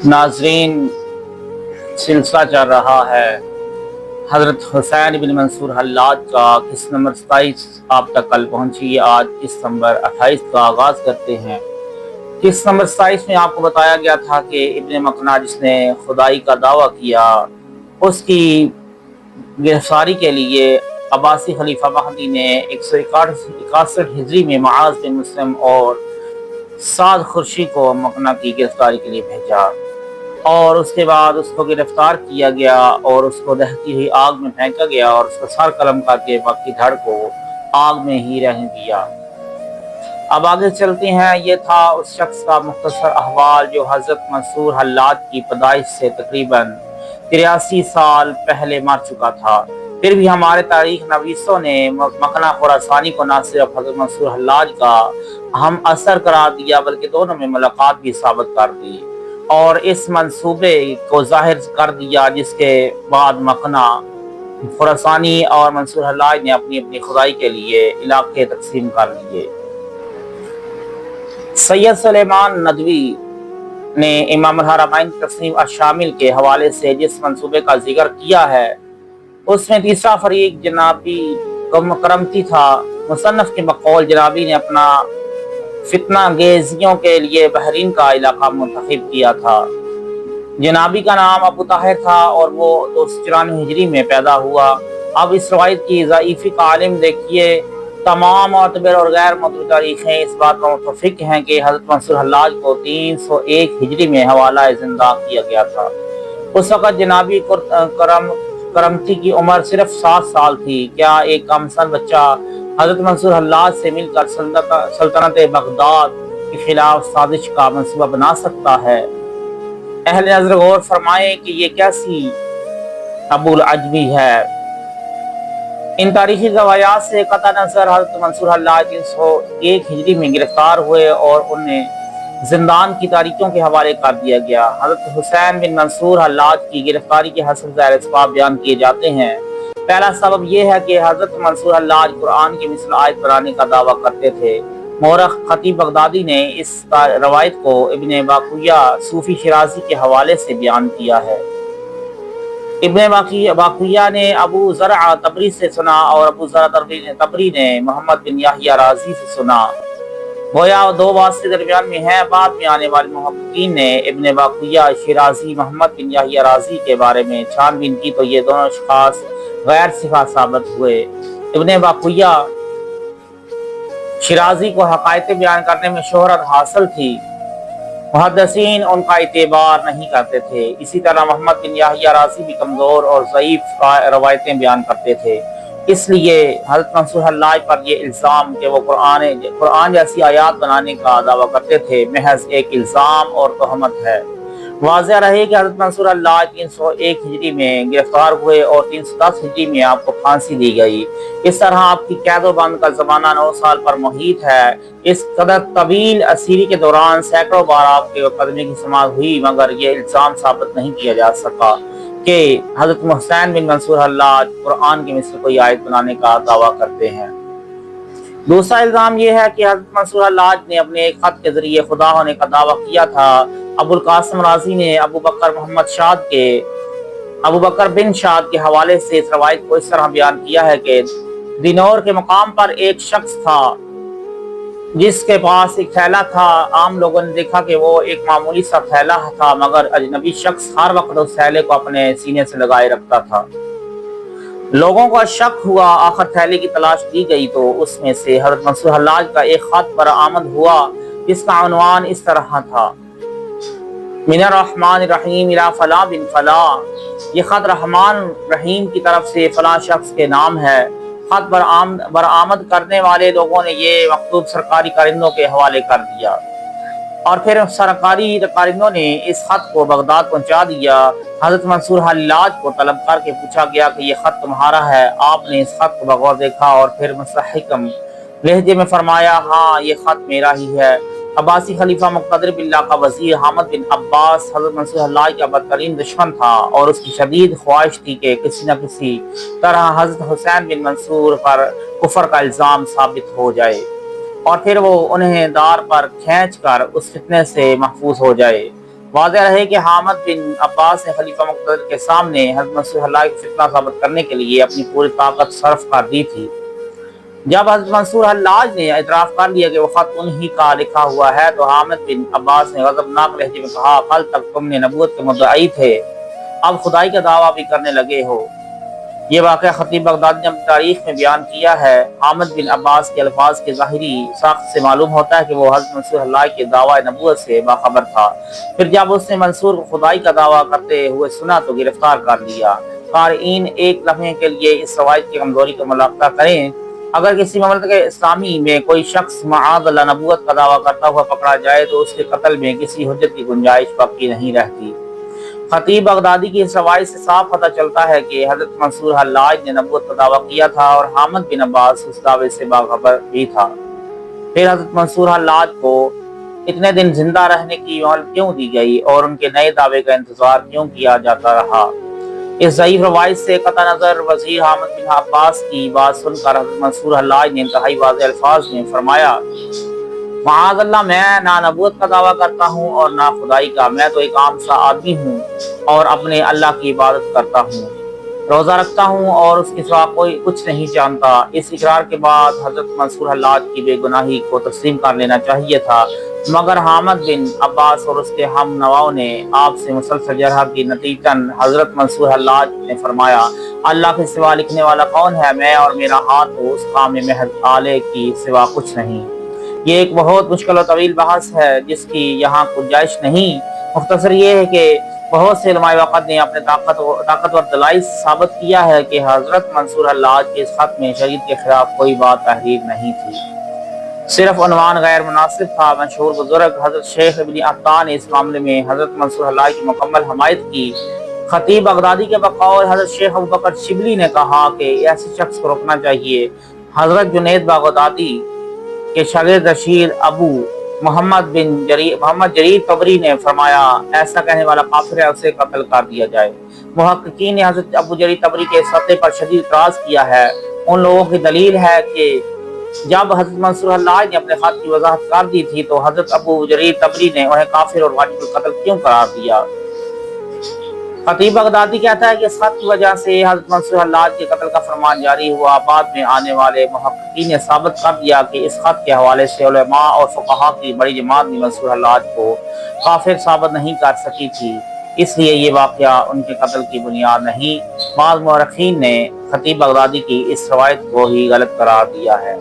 नाजरीन, सिलसिला चल रहा है हज़रत हुसैन बिन मंसूर हल्लाज का। किस्त नंबर 27 आप तक कल पहुंची। आज किस्त नंबर 28 का आगाज़ करते हैं। किस्त नंबर 27 में आपको बताया गया था कि इब्न मकना जिसने खुदाई का दावा किया, उसकी गिरफ्तारी के लिए अब्बासी खलीफा महदी ने 161 हिजरी में मुआज़ बिन मुस्लिम और साद खुर्शी को मकना की गिरफ्तारी के लिए भेजा और उसके बाद उसको गिरफ्तार किया गया और उसको दहती हुई आग में फेंका गया और उसका सर कलम करके बाकी धड़ को आग में ही रहने दिया। अब आगे चलते हैं। ये था उस शख्स का मुख्तसर अहवाल जो हज़रत मंसूर हल्लाज की पैदाइश से तकरीबन 83 साल पहले मर चुका था। फिर भी हमारे तारीख नवीसों ने मकना खुरासानी को न सिर्फ हज़रत मंसूर हल्लाज का अहम असर करार दिया बल्कि दोनों में मुलाकात भी साबित कर दी और इस मंसूबे को जाहिर कर दिया, जिसके बाद मकना खुरासानी और मंसूर हल्लाज ने अपनी अपनी खुदाई के लिए इलाके तकसीम कर लिए। सैयद सुलेमान नदवी ने इमाम अल-हरमैन तस्नीम अश-शामिल के हवाले से जिस मंसूबे का जिक्र किया है उसमें तीसरा फरीक जनाबी करमती था। मुसन्नफ के बकौल जनाबी ने अपना फितना गेजियों के लिए बहरीन का इलाका मुंतखब किया था। जनाबी का नाम अबू ताहिर था और वो 294 हिजरी में पैदा हुआ। अब इस रवायत की ज़ईफ़ी का आलिम देखिए, तमाम मुतबर और गैर मुतबर तारीखें इस बात पर मुत्तफ़िक़ हैं कि हज़रत मंसूर हल्लाज को 301 हिजरी में हवाला ज़िंदा किया गया था। उस वक़्त जनाबी करमती की उम्र सिर्फ 7 साल थी। क्या एक कमसन बच्चा हज़रत मंसूर हल्लाज से मिलकर सल्तनत बगदाद के खिलाफ साजिश का मंसूबा बना सकता है? अहले नज़र गौर फरमाएं कि ये कैसी अबुल अजमी है। इन तारीखी रवायात से कतई नज़र हज़रत मंसूर हल्लाज 301 हिजरी में गिरफ्तार हुए और उन्हें जिंदान की तारीखों के हवाले कर दिया गया। हज़रत हुसैन बिन मंसूर हल्लाज की गिरफ्तारी के हसन ज़ाहिर असबाब बयान किए जाते हैं। पहला सबब यह है कि हज़रत मंसूर हल्लाज कुरान की मिसल आयत बनाने का दावा करते थे। मौरख खतीब बगदादी ने इस रवायत को इब्न बाकुया सूफी शिराजी के हवाले से बयान किया है। इब्न बाकुया ने अबू ज़रअ तबरी से सुना और अबू ज़रअ तबरी ने मोहम्मद बिन याहिया राज़ी से सुना। गोया दो वास्ते दरमियान में है। बाद में आने वाले मुहक्किकीन ने इब्न बाकुया शिराजी मोहम्मद बिन याहिया राज़ी के बारे में छानबीन की तो ये दोनों अशखास गैर सिफा साबित हुए। इब्न बाकुया शिराजी को हकायत बयान करने में शोहरत हासिल थी, मुहद्दिसीन उनका इत्तेबार नहीं करते थे। इसी तरह मोहम्मद बिन याहिया राज़ी भी कमज़ोर और ज़ईफ़ रवायतें बयान करते थे। इसलिए हज़रत मंसूर हल्लाज पर यह इल्ज़ाम कि वो कुरान जैसी आयात बनाने का दावा करते थे महज एक इल्ज़ाम और तोहमत है। वाज़ेह रहे कि हज़रत मंसूर हल्लाज 301 हिजरी में गिरफ्तार हुए और 310 हिजरी में आपको फांसी दी गई। इस तरह आपकी कैदोबंद का ज़माना 9 साल पर मुहीत है। इस कदर तवील असीरी के दौरान सैकड़ों बार आपके मुकदमे की समाअत हुई, मगर ये इल्ज़ाम साबित नहीं किया जा सका कि हज़रत हुसैन बिन मंसूर हल्लाज कुरान की मिसल कोई आयत बनाने का दावा करते हैं। दूसरा इल्ज़ाम यह है कि हज़रत मंसूर हल्लाज ने अपने एक खत के जरिए खुदा होने का दावा किया था। अबुल कासिम राज़ी ने अबू बकर बिन शाद के हवाले से इस रवायत को इस तरह बयान किया है कि दिनौर के मकाम पर एक शख्स था जिसके पास एक थैला था। आम लोगों ने देखा कि वो एक मामूली सा थैला था, मगर अजनबी शख्स हर वक्त उस थैले को अपने सीने से लगाए रखता था। लोगों का शक हुआ, आखिर थैले की तलाश की गई तो उसमें से हज़रत मंसूर हल्लाज का एक खत बरामद हुआ जिसका उन्वान इस तरह था, मिनर रहमान रहीम इला फला बिन फला। ये खत रहमान रहीम की तरफ से फला शख्स के नाम है। खत बरामद करने वाले लोगों ने ये मकतूब सरकारी कारिंदों के हवाले कर दिया और फिर सरकारी कारिंदों ने इस खत को बगदाद पहुंचा दिया। हज़रत मंसूर हल्लाज को तलब करके पूछा गया कि ये खत तुम्हारा है। आपने इस खत को बगौर देखा और फिर मुस्तहकम लहजे में फरमाया, हाँ ये खत मेरा ही है। अब्बासी खलीफा मुक़्तदिर बिल्लाह का वज़ीर हामिद बिन अब्बास हज़रत मंसूर हल्लाज का बदतरीन दुश्मन था और उसकी शदीद ख्वाहिश थी कि किसी न किसी तरह हज़रत हुसैन बिन मंसूर पर कुफर का इल्ज़ाम साबित हो जाए और फिर वो उन्हें दार पर खींच कर उस फितने से महफूज हो जाए। واضح رہے کہ حامد بن عباس نے خلیفہ مقتدر کے سامنے حضرت منصور حلّاج کو فتنہ ثابت کرنے کے لیے اپنی پوری طاقت صرف کر دی تھی۔ جب حضرت منصور حلاج نے اعتراف کر لیا کہ وہ خط انہی کا لکھا ہوا ہے تو حامد بن عباس نے غضبناک لہجے میں کہا، کل تک تم نے نبوت کے مدعی تھے، اب خدائی کا دعویٰ بھی کرنے لگے ہو۔ یہ واقعہ خطیب بغدادی نے اپنی تاریخ میں بیان کیا ہے۔ حامد بن عباس کے الفاظ کے ظاہری ساخت سے معلوم ہوتا ہے کہ وہ حضرت منصور حلاج کے دعویٰ نبوت سے باخبر تھا۔ پھر جب اس نے منصور کو خدائی کا دعویٰ کرتے ہوئے سنا تو گرفتار کر لیا۔ قارئین ایک لمحے کے لیے اس روایت کی کمزوری کا ملاحظہ کریں۔ اگر کسی مملکت اسلامی میں کوئی شخص معاذ اللہ نبوت کا دعویٰ کرتا ہوا پکڑا جائے تو اس کے قتل میں کسی حجت کی گنجائش باقی نہیں رہتی۔ خطیب بغدادی کی اس روایت سے صاف پتہ چلتا ہے کہ حضرت منصور حلاج نے نبوت کا دعویٰ کیا تھا اور حامد بن عباس اس دعوے سے باخبر بھی تھا۔ پھر حضرت منصور حلاج کو اتنے دن زندہ رہنے کی مہلت کیوں دی گئی اور ان کے نئے دعوے کا انتظار کیوں کیا جاتا رہا؟ اس ضعیف روایت سے قطع نظر وزیر حامد بن عباس کی بات سن کر حضرت منصور حلاج نے انتہائی واضح الفاظ میں فرمایا، معاذ اللہ، میں نہ نبوت کا دعویٰ کرتا ہوں اور نہ خدائی کا، میں تو ایک عام سا آدمی ہوں اور اپنے اللہ کی عبادت کرتا ہوں، روزہ رکھتا ہوں اور اس کے سوا کوئی کچھ نہیں جانتا۔ اس اقرار کے بعد حضرت منصور حلاج کی بے گناہی کو تسلیم کر لینا چاہیے تھا، مگر حامد بن عباس اور اس کے ہم نواؤں نے آپ سے مسلسل جرح کی نتیجتاً حضرت منصور حلاج نے فرمایا، اللہ کے سوا لکھنے والا کون ہے؟ میں اور میرا ہاتھ تو اس کام میں محض آلے کی سوا کچھ نہیں۔ یہ ایک بہت مشکل و طویل بحث ہے جس کی یہاں گنجائش نہیں۔ مختصر یہ ہے کہ بہت سے علماء وقت نے اپنے طاقتور دلائل ثابت کیا ہے کہ حضرت منصور حلاج کے اس خط میں شریعت کے خلاف کوئی بات تحریر نہیں تھی، صرف عنوان غیر مناسب تھا۔ مشہور بزرگ حضرت شیخ ابن عطا نے اس معاملے میں حضرت منصور حلاج کی مکمل حمایت کی۔ خطیب بغدادی کے بقول حضرت شیخ ابوبکر شبلی نے کہا کہ ایسے شخص کو روکنا چاہیے۔ حضرت جنید بغدادی کے شاگرد رشید ابو محمد جریر طبری نے فرمایا، ایسا کہنے والا کافر ہے، اسے قتل کر دیا جائے۔ محققین نے حضرت ابو جریر طبری کے اس خطے پر شدید اعتراض کیا ہے۔ ان لوگوں کی دلیل ہے کہ جب حضرت منصور حلاج نے اپنے خط کی وضاحت کر دی تھی تو حضرت ابو جریر طبری نے انہیں کافر اور واجب القتل کیوں قرار دیا؟ خطیب بغدادی کہتا ہے کہ اس خط کی وجہ سے حضرت منصور حلاج کے قتل کا فرمان جاری ہوا۔ بعد میں آنے والے محققین نے ثابت کر دیا کہ اس خط کے حوالے سے علماء اور فقہاء کی بڑی جماعت بھی منصور حلاج کو کافر ثابت نہیں کر سکی تھی، اس لیے یہ واقعہ ان کے قتل کی بنیاد نہیں۔ بعض مورخین نے خطیب بغدادی کی اس روایت کو ہی غلط قرار دیا ہے۔